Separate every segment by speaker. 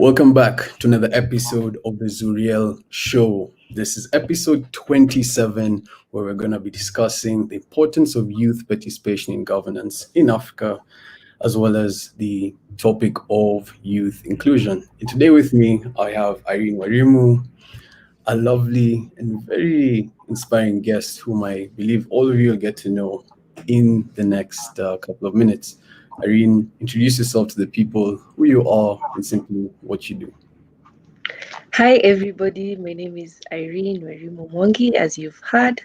Speaker 1: Welcome back to another episode of the Zuriel Show. This is episode 27, where we're going to be discussing the importance of youth participation in governance in Africa, as well as the topic of youth inclusion. And today with me, I have Irene Wairimu, a lovely and very inspiring guest whom I believe all of you will get to know in the next couple of minutes. Irene, introduce yourself to the people, who you are, and simply what you do.
Speaker 2: Hi, everybody. My name is Irene Wairimu, as you've heard.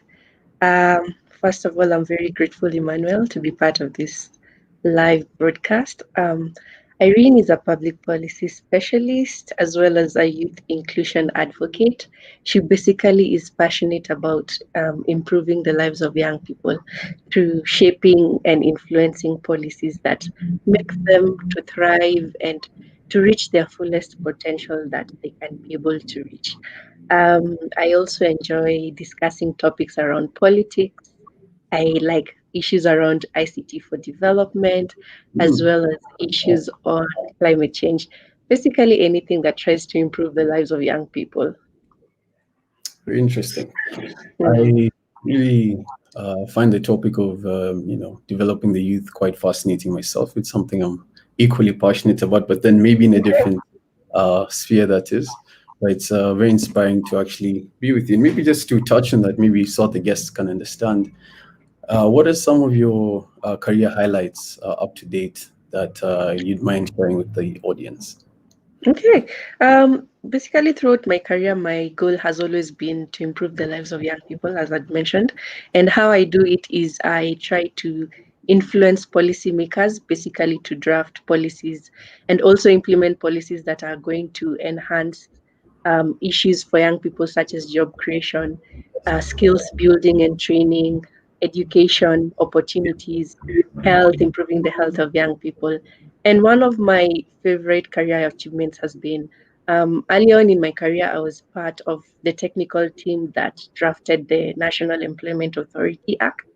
Speaker 2: First of all, I'm very grateful, Emmanuel, to be part of this live broadcast. Irene is a public policy specialist as well as a youth inclusion advocate. She basically is passionate about improving the lives of young people through shaping and influencing policies that make them to thrive and to reach their fullest potential that they can be able to reach. I also enjoy discussing topics around politics. I like issues around ICT for development, as well as issues on climate change. Basically, anything that tries to improve the lives of young people.
Speaker 1: Very interesting. I really find the topic of developing the youth quite fascinating myself. It's something I'm equally passionate about, but then maybe in a different sphere, that is. But it's very inspiring to actually be with you. And maybe just to touch on that, maybe so the guests can understand. What are some of your career highlights up to date that you'd mind sharing with the audience?
Speaker 2: Okay. Basically, throughout my career, my goal has always been to improve the lives of young people, as I'd mentioned. And how I do it is I try to influence policymakers, basically to draft policies and also implement policies that are going to enhance issues for young people, such as job creation, skills building and training, education opportunities, health, improving the health of young people. And one of my favorite career achievements has been early on in my career, I was part of the technical team that drafted the National Employment Authority Act.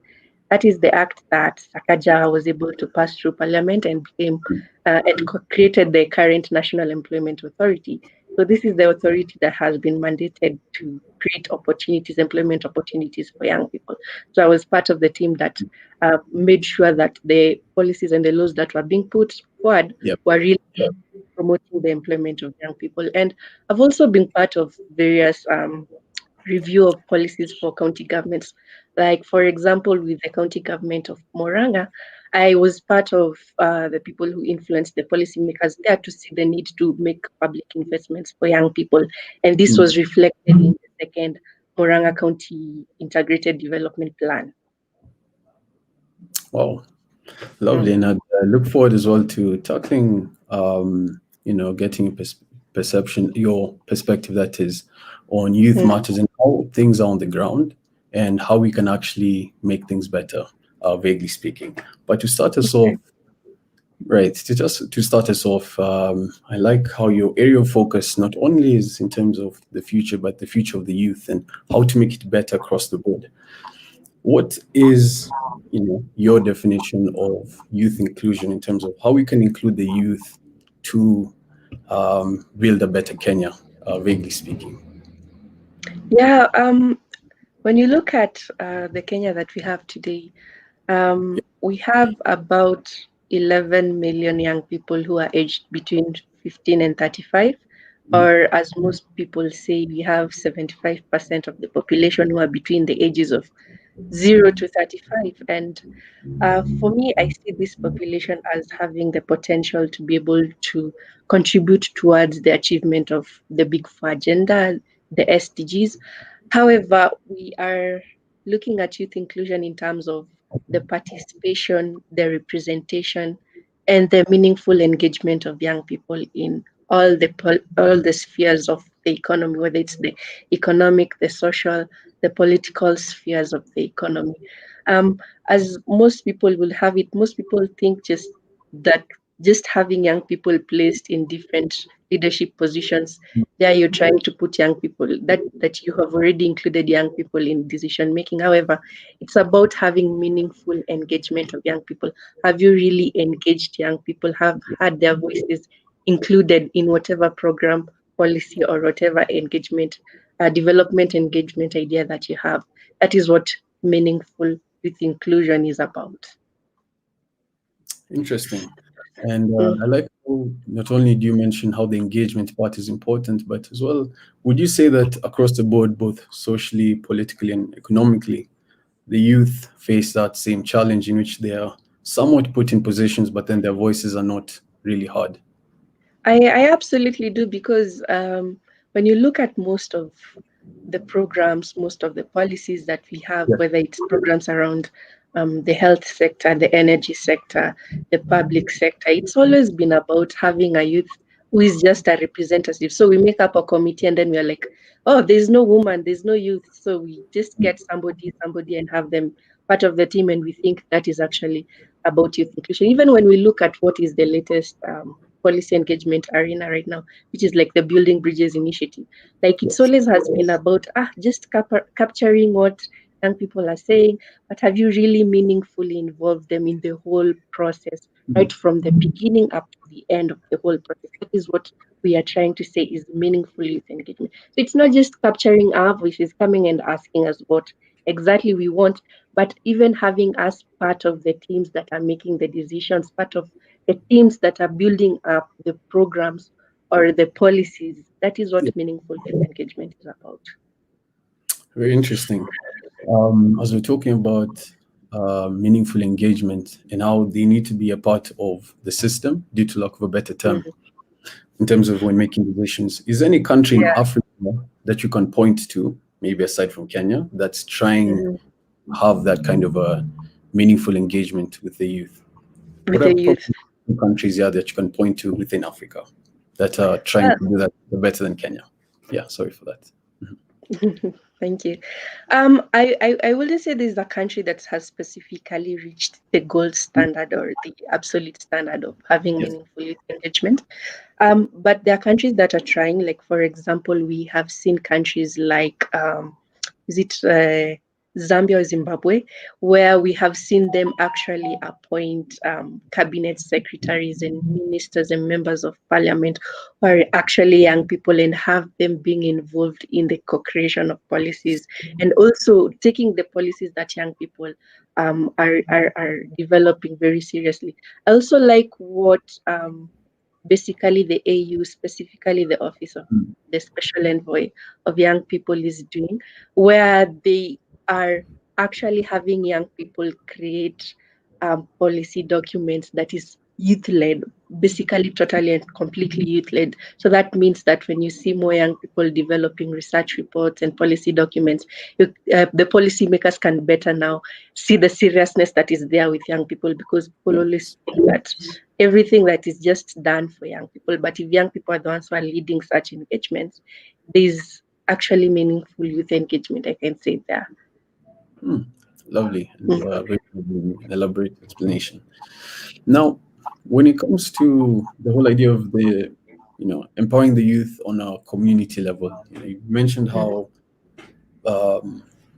Speaker 2: That is the act that Sakaja was able to pass through Parliament and became created the current National Employment Authority. So this is the authority that has been mandated to create opportunities, employment opportunities for young people. So I was part of the team that made sure that the policies and the laws that were being put forward were really promoting the employment of young people. And I've also been part of various review of policies for county governments. Like, for example, with the county government of Moranga, I was part of the people who influenced the policymakers there to see the need to make public investments for young people. And this was reflected in the second Moranga County Integrated Development Plan.
Speaker 1: Wow, lovely. And I look forward as well to tackling, getting perception, your perspective, that is, on youth matters and how things are on the ground and how we can actually make things better, vaguely speaking. But to start us off, I like how your area of focus not only is in terms of the future, but the future of the youth and how to make it better across the board. What is, your definition of youth inclusion in terms of how we can include the youth to build a better Kenya, vaguely speaking?
Speaker 2: Yeah, when you look at the Kenya that we have today, we have about 11 million young people who are aged between 15 and 35, or as most people say, we have 75% of the population who are between the ages of 0 to 35. And for me, I see this population as having the potential to be able to contribute towards the achievement of the Big Four agenda, the SDGs. However, we are looking at youth inclusion in terms of the participation, the representation, and the meaningful engagement of young people in all the spheres of the economy, whether it's the economic, the social, the political spheres of the economy. As most people will have it, most people think just having young people placed in different leadership positions, there you're trying to put young people, that you have already included young people in decision making. However, it's about having meaningful engagement of young people. Have you really engaged young people, have had their voices included in whatever program, policy, or whatever engagement, development engagement idea that you have. That is what meaningful youth inclusion is about.
Speaker 1: Interesting. And
Speaker 2: Mm.
Speaker 1: I like how not only do you mention how the engagement part is important, but as well, would you say that across the board, both socially, politically, and economically, the youth face that same challenge in which they are somewhat put in positions, but then their voices are not really heard?
Speaker 2: I absolutely do, because when you look at most of the programs, most of the policies that we have,
Speaker 1: Yes.
Speaker 2: whether it's programs around the health sector, the energy sector, the public sector, it's always been about having a youth who is just a representative. So we make up a committee and then we're like, oh, there's no woman, there's no youth. So we just get somebody and have them part of the team. And we think that is actually about youth inclusion. Even when we look at what is the latest policy engagement arena right now, which is like the Building Bridges initiative. Like it's
Speaker 1: Yes.
Speaker 2: always has been about just capturing what young people are saying, but have you really meaningfully involved them in the whole process, right from the beginning up to the end of the whole process? That is what we are trying to say is meaningful youth engagement. So it's not just capturing our voices, coming and asking us what exactly we want, but even having us part of the teams that are making the decisions, part of the teams that are building up the programs or the policies. That is what
Speaker 1: Yeah.
Speaker 2: meaningful youth engagement is about.
Speaker 1: Very interesting. As we're talking about meaningful engagement and how they need to be a part of the system, due to lack of a better term,
Speaker 2: Mhm.
Speaker 1: in terms of when making decisions, is there any country in
Speaker 2: Yeah.
Speaker 1: Africa that you can point to, maybe aside from Kenya, that's trying
Speaker 2: Mhm.
Speaker 1: to have that kind of a meaningful engagement with the youth?
Speaker 2: With
Speaker 1: What are
Speaker 2: the youth.
Speaker 1: probably two countries, yeah, that you can point to within Africa that are trying
Speaker 2: Well,
Speaker 1: to do that better than Kenya? Yeah, sorry for that.
Speaker 2: thank you. I wouldn't say there's a country that has specifically reached the gold standard or the absolute standard of having
Speaker 1: Yes.
Speaker 2: meaningful youth engagement. But there are countries that are trying. Like, for example, we have seen countries like, is it Zambia or Zimbabwe, where we have seen them actually appoint cabinet secretaries and ministers and members of parliament who are actually young people, and have them being involved in the co-creation of policies, and also taking the policies that young people are developing very seriously. I also like what basically the AU, specifically the Office of
Speaker 1: Mm.
Speaker 2: the Special Envoy of Young People, is doing, where they are actually having young people create policy documents that is youth led, basically totally and completely youth led. So that means that when you see more young people developing research reports and policy documents, the policymakers can better now see the seriousness that is there with young people, because people
Speaker 1: Yeah.
Speaker 2: always think that everything that is just done for young people. But if young people are the ones who are leading such engagements, there's actually meaningful youth engagement, I can say there.
Speaker 1: Hmm. Lovely and
Speaker 2: Mm.
Speaker 1: very elaborate explanation. Now, when it comes to the whole idea of the, empowering the youth on a community level, you mentioned
Speaker 2: Mm.
Speaker 1: how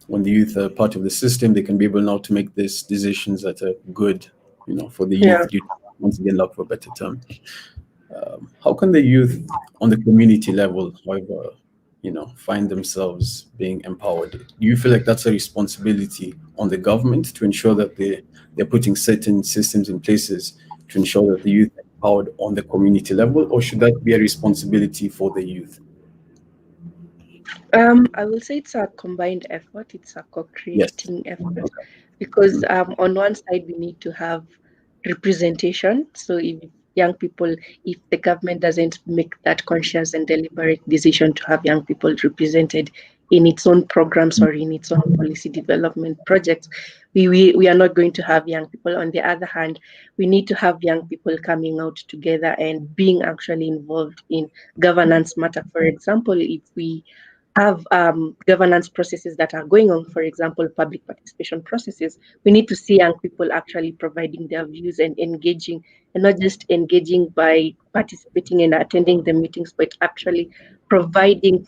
Speaker 1: when the youth are part of the system, they can be able now to make these decisions that are good, for the
Speaker 2: Yeah.
Speaker 1: youth. Once again, look for a better term. How can the youth on the community level, however, find themselves being empowered? Do you feel like that's a responsibility on the government to ensure that they're putting certain systems in places to ensure that the youth are empowered on the community level, or should that be a responsibility for the youth?
Speaker 2: I will say it's a combined effort, it's a
Speaker 1: Yes.
Speaker 2: co-creating effort,
Speaker 1: Okay.
Speaker 2: because on one side we need to have representation. So if young people, if the government doesn't make that conscious and deliberate decision to have young people represented in its own programs or in its own policy development projects, we are not going to have young people. On the other hand, we need to have young people coming out together and being actually involved in governance matter. For example, if we have governance processes that are going on, for example, public participation processes, we need to see young people actually providing their views and engaging, and not just engaging by participating and attending the meetings, but actually providing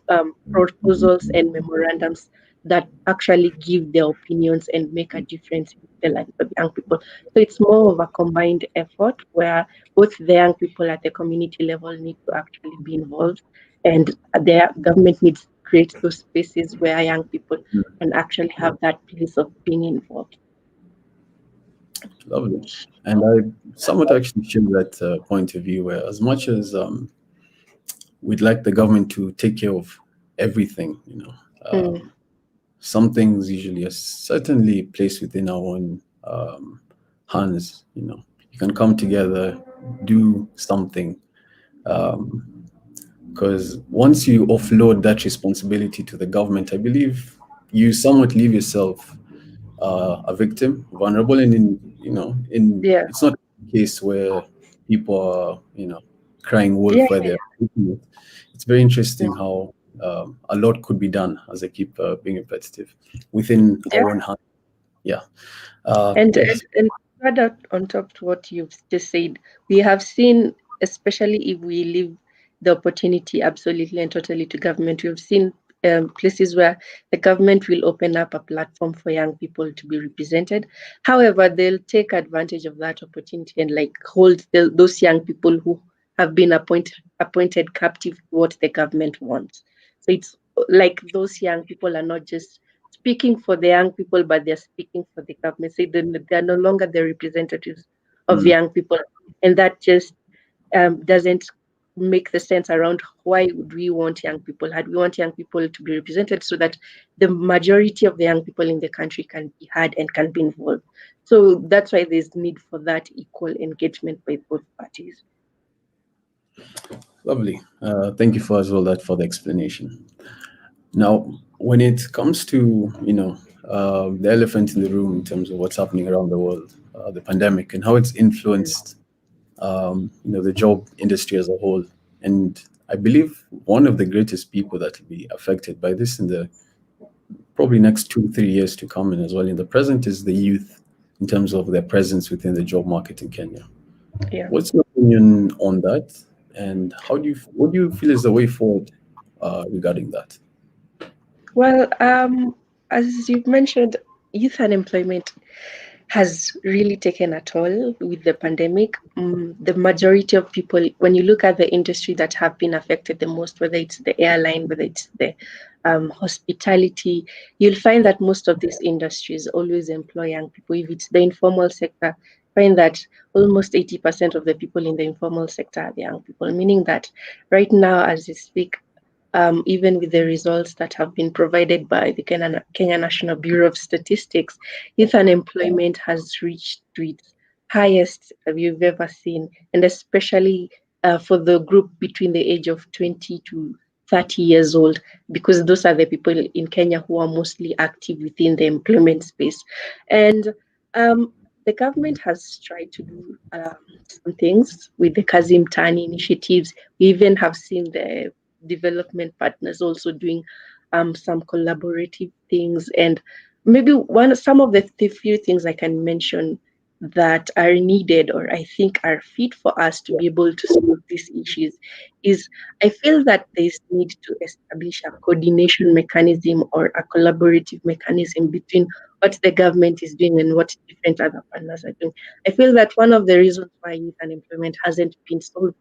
Speaker 2: proposals and memorandums that actually give their opinions and make a difference in the lives of young people. So it's more of a combined effort where both the young people at the community level need to actually be involved, and the government needs to create those spaces where young people can actually have that place of being involved.
Speaker 1: Lovely. And I somewhat actually share that point of view where, as much as we'd like the government to take care of everything,
Speaker 2: Mm,
Speaker 1: some things usually are certainly placed within our own hands. You can come together, do something, because once you offload that responsibility to the government, I believe you somewhat leave yourself a victim, vulnerable, and in
Speaker 2: yeah,
Speaker 1: it's not a case where people are crying
Speaker 2: yeah,
Speaker 1: wolf where
Speaker 2: yeah,
Speaker 1: they're. It's very
Speaker 2: yeah,
Speaker 1: interesting how a lot could be done, as I keep being repetitive, within
Speaker 2: yeah.
Speaker 1: our own hands. Yeah.
Speaker 2: And,
Speaker 1: Yes.
Speaker 2: and further on top to what you've just said, we have seen, especially if we leave the opportunity absolutely and totally to government, we've seen places where the government will open up a platform for young people to be represented. However, they'll take advantage of that opportunity and like hold those young people who have been appointed captive to what the government wants. So it's like those young people are not just speaking for the young people, but they're speaking for the government. Say they're no longer the representatives of
Speaker 1: Mm.
Speaker 2: young people, and that just doesn't make the sense around why would we want young people. Had we want young people to be represented so that the majority of the young people in the country can be heard and can be involved. So that's why there's need for that equal engagement by both parties.
Speaker 1: Lovely. Thank you for as well that for the explanation. Now, when it comes to the elephant in the room in terms of what's happening around the world, the pandemic and how it's influenced the job industry as a whole, and I believe one of the greatest people that will be affected by this in the probably next 2 3 years to come, and as well in the present, is the youth in terms of their presence within the job market in Kenya.
Speaker 2: Yeah.
Speaker 1: What's your opinion on that, and what do you feel is the way forward regarding that?
Speaker 2: Well, as you've mentioned, youth unemployment has really taken a toll with the pandemic. The majority of people, when you look at the industry that have been affected the most, whether it's the airline, whether it's the hospitality, you'll find that most of these industries always employ young people. If it's the informal sector, find that almost 80% of the people in the informal sector are the young people, meaning that right now, as we speak, even with the results that have been provided by the Kenya National Bureau of Statistics, youth unemployment has reached to its highest that we've ever seen, and especially for the group between the age of 20 to 30 years old, because those are the people in Kenya who are mostly active within the employment space. And the government has tried to do some things with the Kazim Tani initiatives. We even have seen the development partners also doing some collaborative things, and maybe some of the few things I can mention that are needed or I think are fit for us to be able to solve these issues is I feel that there's need to establish a coordination mechanism or a collaborative mechanism between what the government is doing and what different other partners are doing. I feel that one of the reasons why youth unemployment hasn't been solved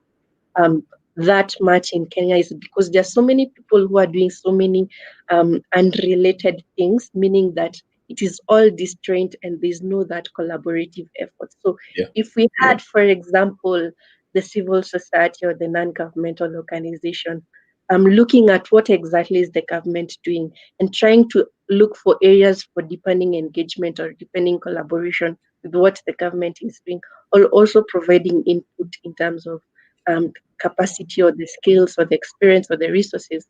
Speaker 2: um, that much in Kenya is because there are so many people who are doing so many unrelated things, meaning that it is all disjoint and there's no that collaborative effort. So
Speaker 1: Yeah.
Speaker 2: if we had, for example, the civil society or the non-governmental organization looking at what exactly is the government doing and trying to look for areas for deepening engagement or deepening collaboration with what the government is doing, or also providing input in terms of um, capacity or the skills or the experience or the resources,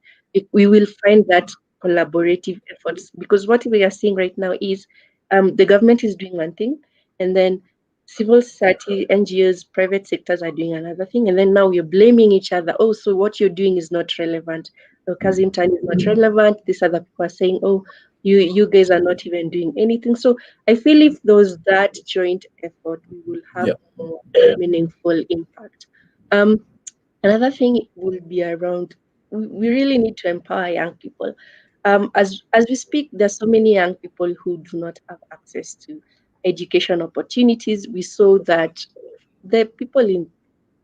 Speaker 2: we will find that collaborative efforts. Because what we are seeing right now is the government is doing one thing, and then civil society, NGOs, private sectors are doing another thing, and then now we're blaming each other. Oh, so what you're doing is not relevant. Oh, Kazim Tan is not relevant. These other people are saying, oh, you guys are not even doing anything. So I feel if there's that joint effort, we will have
Speaker 1: Yeah.
Speaker 2: more meaningful impact. Another thing will be around we really need to empower young people. As we speak, there's so many young people who do not have access to education opportunities. We saw that the people in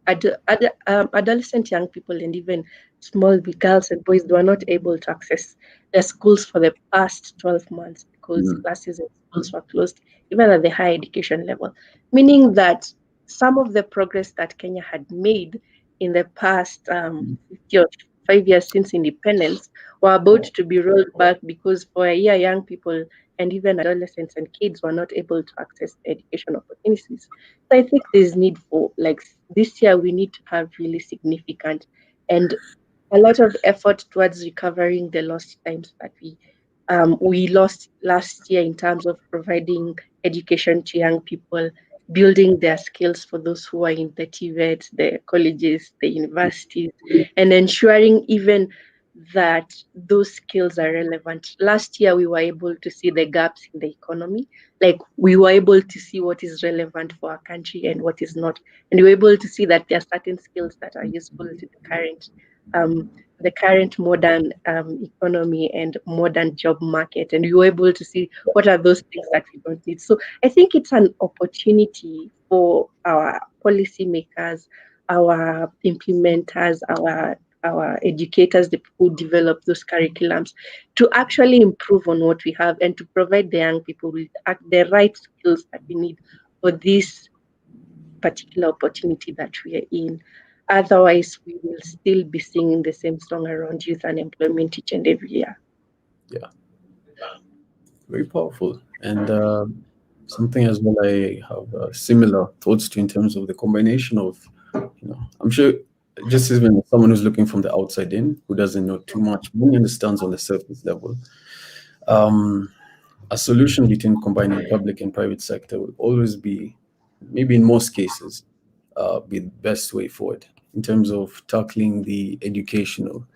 Speaker 2: adolescent young people and even small girls and boys were not able to access their schools for the past 12 months because
Speaker 1: Mm.
Speaker 2: classes and schools were closed, even at the higher education level, meaning that some of the progress that Kenya had made in the past 50 or 5 years since independence were about to be rolled back because for a year, young people and even adolescents and kids were not able to access education opportunities. So I think there's need for like this year we need to have really significant and a lot of effort towards recovering the lost times that we lost last year in terms of providing education to young people, building their skills for those who are in the TVET, the colleges, the universities, and ensuring even that those skills are relevant. Last year, we were able to see the gaps in the economy. Like we were able to see what is relevant for our country and what is not. And we were able to see that there are certain skills that are useful to um, the current modern economy and modern job market, and we were able to see what are those things that we don't need. So I think it's an opportunity for our policymakers, our implementers, our educators, the people who develop those curriculums, to actually improve on what we have and to provide the young people with the right skills that we need for this particular opportunity that we are in. Otherwise, we will still be singing the same song around youth unemployment each and every year.
Speaker 1: Yeah, very powerful. And something as well I have similar thoughts to in terms of the combination of, I'm sure just even someone who's looking from the outside in, who doesn't know too much, only understands on the surface level. Um, a solution between combining public and private sector will always be, maybe in most cases, be the best way forward in terms of tackling the educational,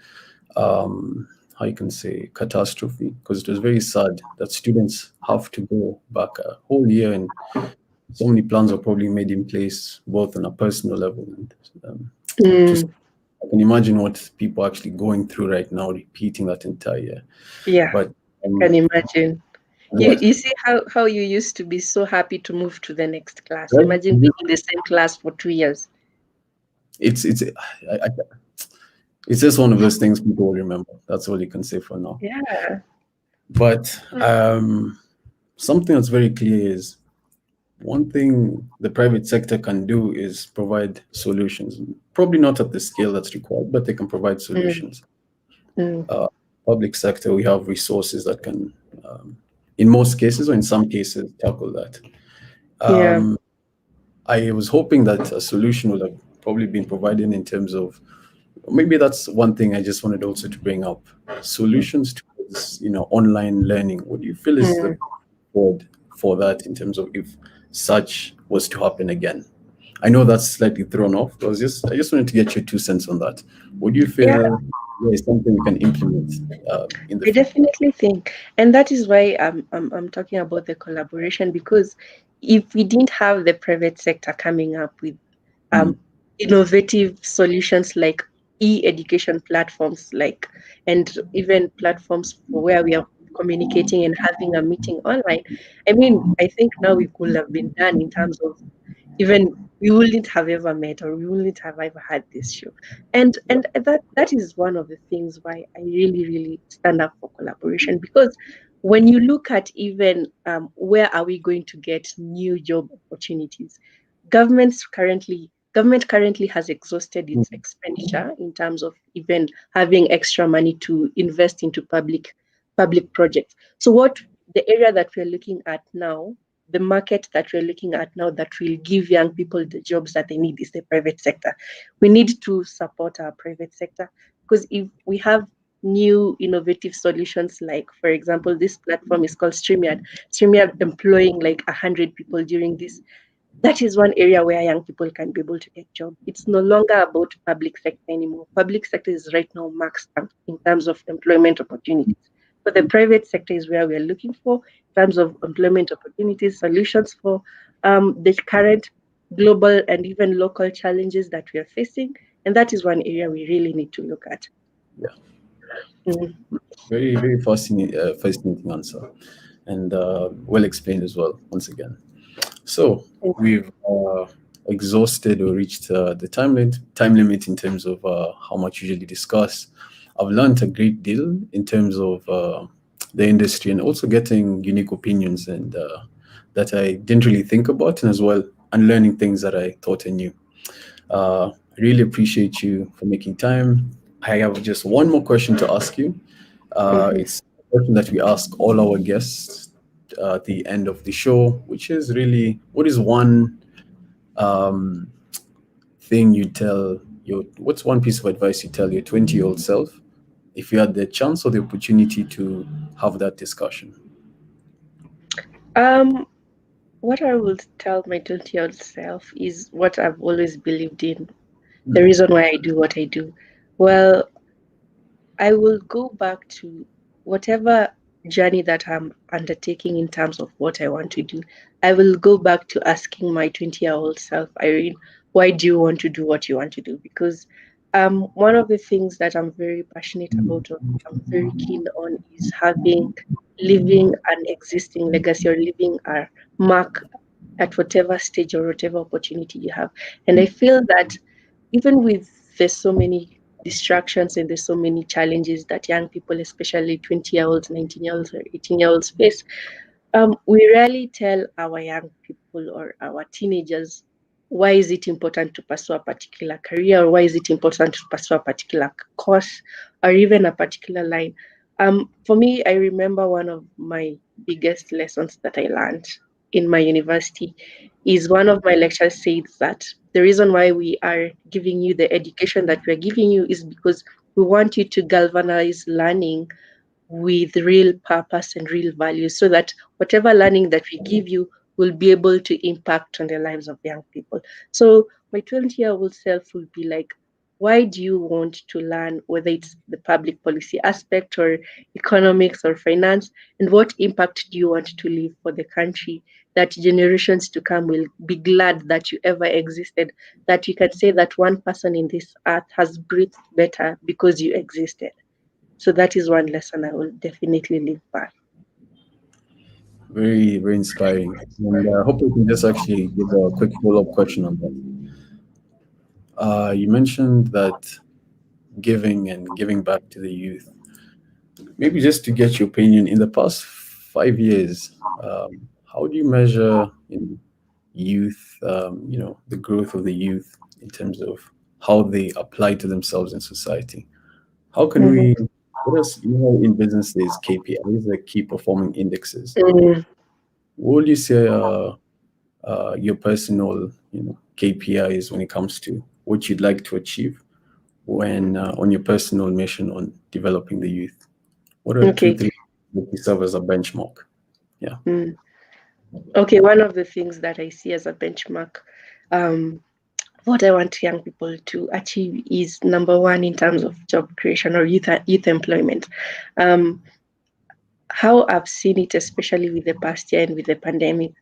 Speaker 1: how you can say, catastrophe, because it was very sad that students have to go back a whole year, and so many plans are probably made in place, both on a personal level and just
Speaker 2: Mm,
Speaker 1: I can imagine what people are actually going through right now, repeating that entire year.
Speaker 2: yeah,
Speaker 1: But
Speaker 2: I can imagine. You,
Speaker 1: what?
Speaker 2: you see how you used to be so happy to move to the next class.
Speaker 1: Right?
Speaker 2: Imagine being in the same class for 2 years.
Speaker 1: I, it's just one of those things people will remember. That's all you can say for now.
Speaker 2: Yeah.
Speaker 1: But something that's very clear is one thing the private sector can do is provide solutions. Probably not at the scale that's required, but they can provide
Speaker 2: Mm,
Speaker 1: solutions.
Speaker 2: mm,
Speaker 1: Public sector, we have resources that can, in most cases or in some cases, tackle that.
Speaker 2: yeah.
Speaker 1: Um, I was hoping that a solution would have probably been provided in terms of, maybe that's one thing I just wanted also to bring up, solutions towards, online learning. What do you feel is the
Speaker 2: Mm,
Speaker 1: board for that in terms of if such was to happen again? I know that's slightly thrown off. I just wanted to get your 2 cents on that. Would you
Speaker 2: yeah.
Speaker 1: feel is something we can implement in the
Speaker 2: I
Speaker 1: future?
Speaker 2: definitely think, and that is why I'm talking about the collaboration, because if we didn't have the private sector coming up with
Speaker 1: Mm,
Speaker 2: um, innovative solutions like e-education platforms, like and even platforms for where we are communicating and having a meeting online. I mean, I think now we could have been done in terms of even we wouldn't have ever met or we wouldn't have ever had this show.
Speaker 1: yeah.
Speaker 2: And that is one of the things why I really really stand up for collaboration, because when you look at even where are we going to get new job opportunities, government currently has exhausted its
Speaker 1: Mm,
Speaker 2: expenditure in terms of even having extra money to invest into public projects. So what the area that we're looking at now, the market that we're looking at now that will give young people the jobs that they need is the private sector. We need to support our private sector, because if we have new innovative solutions, like for example this platform is called StreamYard employing like 100 people during this, that is one area where young people can be able to get jobs. It's no longer about public sector anymore. Public sector is right now maxed out in terms of employment opportunities. But the private sector is where we are looking for in terms of employment opportunities, solutions for the current global and even local challenges that we are facing. And that is one area we really need to look at.
Speaker 1: yeah.
Speaker 2: Mm.
Speaker 1: Very, very fascinating answer, and well explained as well. Once again, so we've exhausted or reached the time limit in terms of how much we usually discuss. I've learned a great deal in terms of the industry and also getting unique opinions and that I didn't really think about, and as well unlearning things that I thought I knew. I really appreciate you for making time. I have just one more question to ask you.
Speaker 2: Mhm.
Speaker 1: It's a question that we ask all our guests at the end of the show, which is really, what is one um, thing you tell what's one piece of advice you tell your 20-year-old self if you had the chance or the opportunity to have that discussion?
Speaker 2: Um, what I would tell my 20-year-old self is what I've always believed in. The reason why I do what I do. Well, I will go back to whatever journey that I'm undertaking in terms of what I want to do. I will go back to asking my 20-year-old self, Irene, why do you want to do what you want to do? Because one of the things that I'm very passionate about or I'm very keen on is living an existing legacy or leaving a mark at whatever stage or whatever opportunity you have. And I feel that even with there's so many distractions and there's so many challenges that young people, especially 20-year-olds, 19-year-olds, or 18-year-olds face, we rarely tell our young people or our teenagers why is it important to pursue a particular career or why is it important to pursue a particular course or even a particular line. For me, I remember one of my biggest lessons that I learned in my university is one of my lecturers said that the reason why we are giving you the education that we're giving you is because we want you to galvanize learning with real purpose and real values so that whatever learning that we give you will be able to impact on the lives of young people. So my 20-year-old self will be like, why do you want to learn, whether it's the public policy aspect or economics or finance, and what impact do you want to leave for the country that generations to come will be glad that you ever existed, that you can say that one person in this earth has breathed better because you existed. So that is one lesson I will definitely live by.
Speaker 1: Very, very inspiring. And I hope we can just actually give a quick follow-up question on that. You mentioned that giving and giving back to the youth. Maybe just to get your opinion, in the past 5 years, how do you measure youth, the growth of the youth in terms of how they apply to themselves in society? How can
Speaker 2: Mhm.
Speaker 1: we, what else, in business, there's KPIs, like key performing indexes.
Speaker 2: Mm,
Speaker 1: What would you say your personal, KPIs when it comes to what you'd like to achieve when on your personal mission on developing the youth? What are two,
Speaker 2: okay.
Speaker 1: three that you serve as a benchmark? Yeah.
Speaker 2: Mm. Okay, one of the things that I see as a benchmark, um, what I want young people to achieve is number one in terms of job creation or youth employment. Um, how I've seen it, especially with the past year and with the pandemic,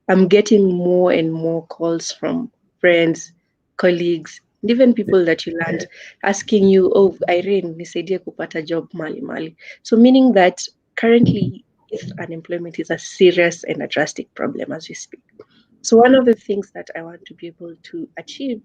Speaker 2: I'm getting more and more calls from friends, colleagues, and even people that you learned asking you, oh, Irene, nisaidie kupata job mali mali. So meaning that currently youth unemployment is a serious and a drastic problem as we speak. So one of the things that I want to be able to achieve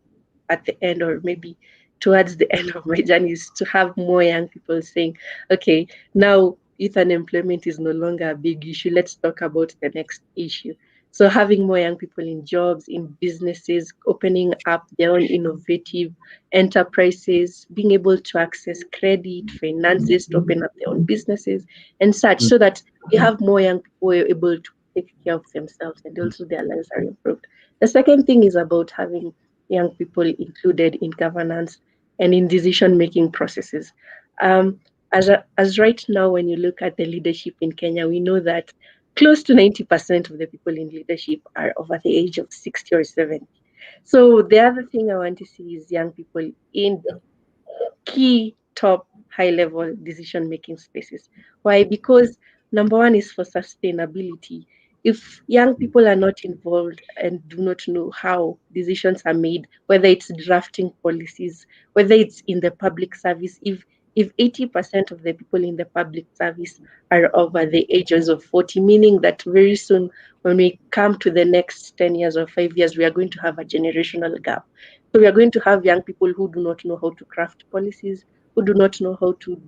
Speaker 2: at the end or maybe towards the end of my journey is to have more young people saying, okay, now youth unemployment is no longer a big issue. Let's talk about the next issue. So having more young people in jobs, in businesses, opening up their own innovative enterprises, being able to access credit, finances to open up their own businesses and such,
Speaker 1: Mm,
Speaker 2: so that we have more young people who are able to take care of themselves and also their lives are improved. The second thing is about having young people included in governance and in decision making processes. Um, as right now, when you look at the leadership in Kenya, we know that close to 90% of the people in leadership are over the age of 60 or 70. So the other thing I want to see is young people in key top high level decision making spaces. Why? Because number one is for sustainability. If young people are not involved and do not know how decisions are made, whether it's drafting policies, whether it's in the public service, if if 80% of the people in the public service are over the ages of 40, meaning that very soon, when we come to the next 10 years or 5 years, we are going to have a generational gap. So we are going to have young people who do not know how to craft policies, who do not know how to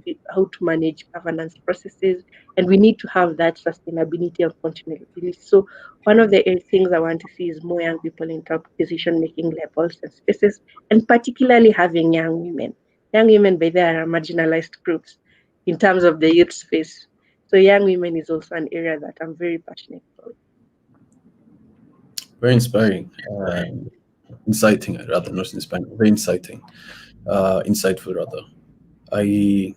Speaker 2: manage governance processes, and we need to have that sustainability and continuity. So one of the things I want to see is more young people in top decision-making levels and spaces, and particularly having young women. Young women, by there, are marginalized groups in terms of the youth space. So young women is also an area that I'm very passionate about.
Speaker 1: Very inspiring, inciting rather, not inspiring. Very inciting, insightful rather. I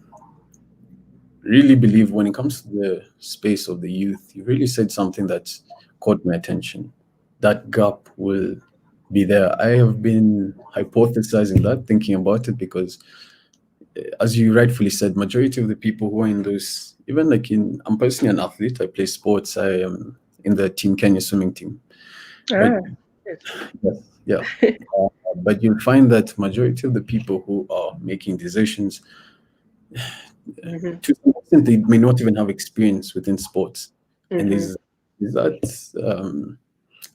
Speaker 1: really believe when it comes to the space of the youth, you really said something that caught my attention. That gap will be there. I have been hypothesizing that, thinking about it, because as you rightfully said, majority of the people who are in those, even like I'm personally an athlete. I play sports. I am in the Team Kenya swimming team. But
Speaker 2: Yes.
Speaker 1: yes, yeah, but you'll find that majority of the people who are making decisions,
Speaker 2: Mhm.
Speaker 1: to some extent, they may not even have experience within sports. And
Speaker 2: Mhm.
Speaker 1: is that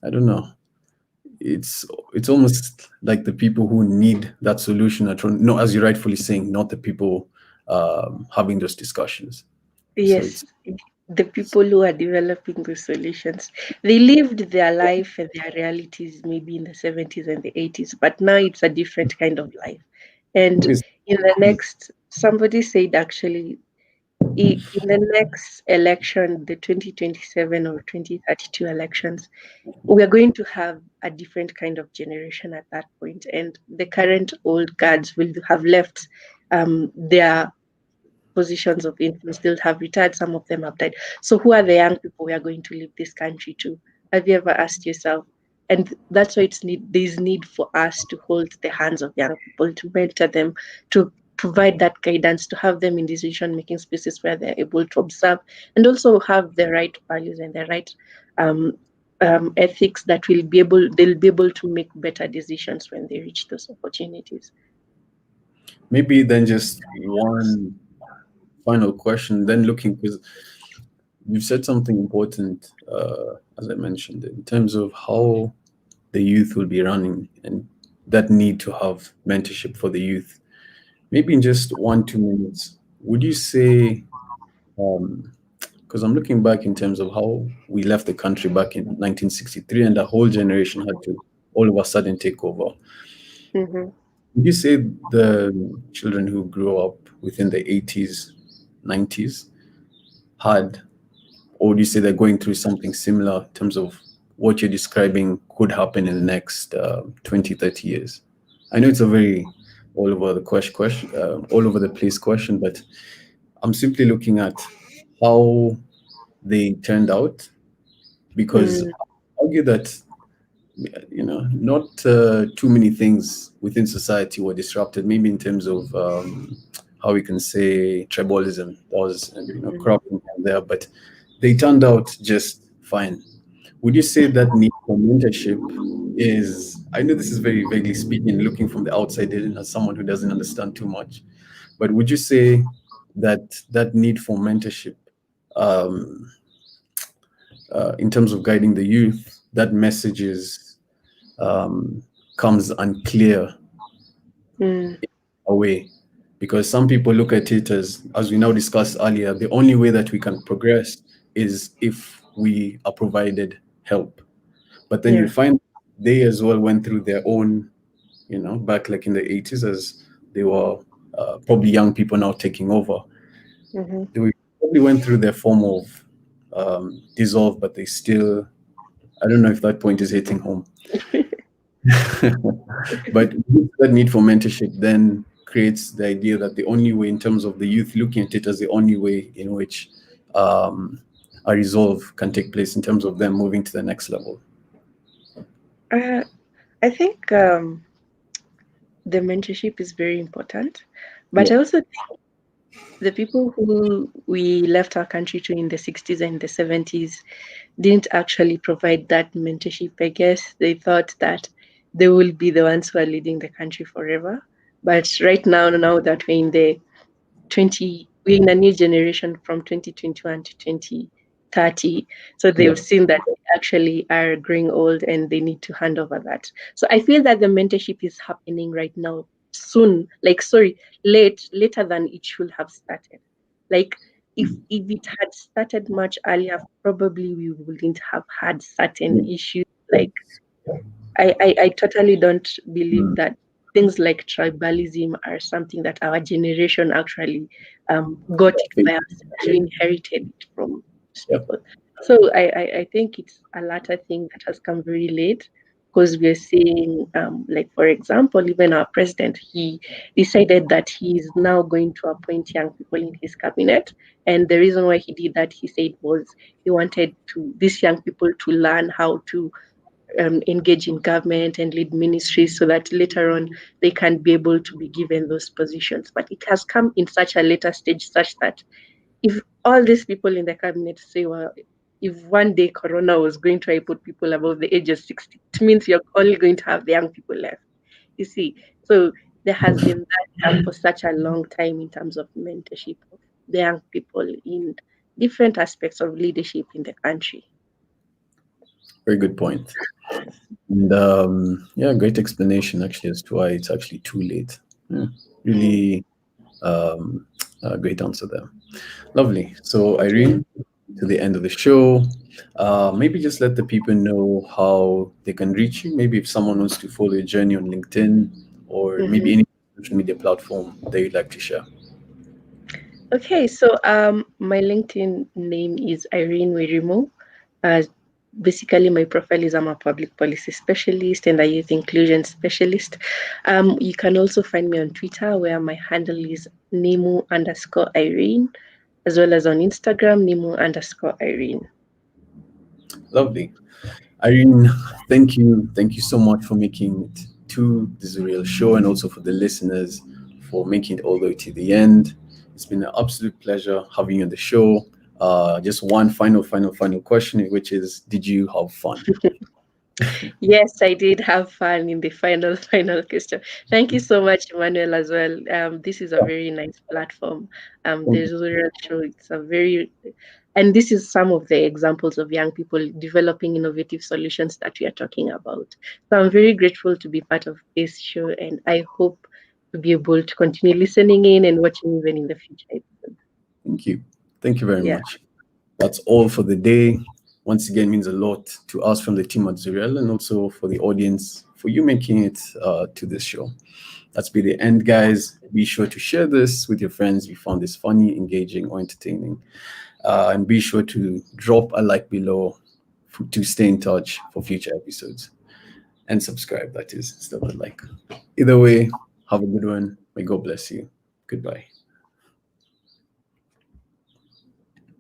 Speaker 1: I don't know. It's almost like the people who need that solution are no, as you're rightfully saying, not the people having those discussions. So
Speaker 2: Yes, the people who are developing the solutions, they lived their life and their realities maybe in the 70s and the 80s, but now it's a different kind of life. And
Speaker 1: it's
Speaker 2: in the next, somebody said actually, in the next election, the 2027 or 2032 elections, we are going to have a different kind of generation at that point, and the current old guards will have left their positions of influence. They'll have retired, some of them have died. So who are the young people we are going to leave this country to? Have you ever asked yourself? And that's why there's need for us to hold the hands of young people, to mentor them, to provide that guidance, to have them in decision making spaces where they're able to observe and also have the right values and the right um, ethics that they'll be able to make better decisions when they reach those opportunities.
Speaker 1: maybe then just one final question. Then looking, because you've said something important, as I mentioned, in terms of how the youth will be running and that need to have mentorship for the youth. Maybe in just 1-2 minutes, would you say, because I'm looking back in terms of how we left the country back in 1963 and the whole generation had to all of a sudden take over.
Speaker 2: Mm-hmm.
Speaker 1: Would you say the children who grew up within the 80s, 90s had, or would you say they're going through something similar in terms of what you're describing could happen in the next 20, 30 years? I know it's a very all over the question, all over the place question, but I'm simply looking at how they turned out, because
Speaker 2: Mm,
Speaker 1: I argue that not too many things within society were disrupted. Maybe in terms of how we can say tribalism, that was cropping here there, but they turned out just fine. Would you say that need for mentorship is? I know this is very vaguely speaking, looking from the outside in as someone who doesn't understand too much, but would you say that that need for mentorship, um, in terms of guiding the youth, that message is comes unclear
Speaker 2: mm,
Speaker 1: away, because some people look at it as we now discussed earlier, the only way that we can progress is if we are provided help. But then
Speaker 2: yeah.
Speaker 1: you'll find they as well went through their own, back like in the 80s, as they were probably young people now taking over.
Speaker 2: Mm-hmm.
Speaker 1: They probably went through their form of dissolve, but they still, I don't know if that point is hitting home. But that need for mentorship then creates the idea that the only way, in terms of the youth looking at it as the only way in which a resolve can take place in terms of them moving to the next level.
Speaker 2: Uh, I think the mentorship is very important, but
Speaker 1: Yeah.
Speaker 2: I also think the people who we left our country to in the 60s and the 70s didn't actually provide that mentorship. I guess they thought that they will be the ones who are leading the country forever. But right now that we're in the we're in a new generation from 2021 to 2030. So they've seen that they actually are growing old and they need to hand over that. So I feel that the mentorship is happening right now soon, later than it should have started. Like if it had started much earlier, probably we wouldn't have had certain issues. Like I totally don't believe that things like tribalism are something that our generation actually got it by us, actually inherited it from those
Speaker 1: Yep.
Speaker 2: people. So I think it's a latter thing that has come very late, because we're seeing, like, for example, even our president, he decided that he is now going to appoint young people in his cabinet. And the reason why he did that, he said, was he wanted these young people to learn how to engage in government and lead ministries, so that later on they can be able to be given those positions. But it has come in such a later stage, such that if all these people in the cabinet say, well, if one day Corona was going to put people above the age of 60, it means you're only going to have the young people left. You see, so there has been that gap for such a long time in terms of mentorship of the young people in different aspects of leadership in the country.
Speaker 1: Very good point. And yeah, great explanation actually as to why it's actually too late. Yeah, really great answer there. Lovely. So,
Speaker 2: Thank you.
Speaker 1: Irene, to the end of the show, maybe just let the people know how they can reach you. Maybe if someone wants to follow your journey on LinkedIn, or maybe
Speaker 2: Mhm.
Speaker 1: any social media platform that you'd like to share.
Speaker 2: Okay, so my LinkedIn name is Irene Wairimu. Uh, Basically, my profile is I'm a public policy specialist and a youth inclusion specialist. You can also find me on Twitter, where my handle is Nimu_Irene, as well as on Instagram, Nimu_Irene.
Speaker 1: Lovely. Irene, thank you. Thank you so much for making it to the Zuriel Show, and also for the listeners for making it all the way to the end. It's been an absolute pleasure having you on the show. Just one final question, which is, did you have fun?
Speaker 2: Yes, I did have fun in the final final question. Thank you so much, Emmanuel, as well. This is a very nice platform. The Zuriel Show, it's a very, and this is some of the examples of young people developing innovative solutions that we are talking about. So I'm very grateful to be part of this show, and I hope to be able to continue listening in and watching even in the future episodes.
Speaker 1: Thank you. Thank you very
Speaker 2: Yeah.
Speaker 1: much. That's all for the day. Once again, means a lot to us from the team at Zuriel, and also for the audience for you making it to this show. That's be the end, guys. Be sure to share this with your friends if you found this funny, engaging, or entertaining. And be sure to drop a like below to stay in touch for future episodes. And subscribe, that is, still a like. Either way, have a good one. May God bless you. Goodbye.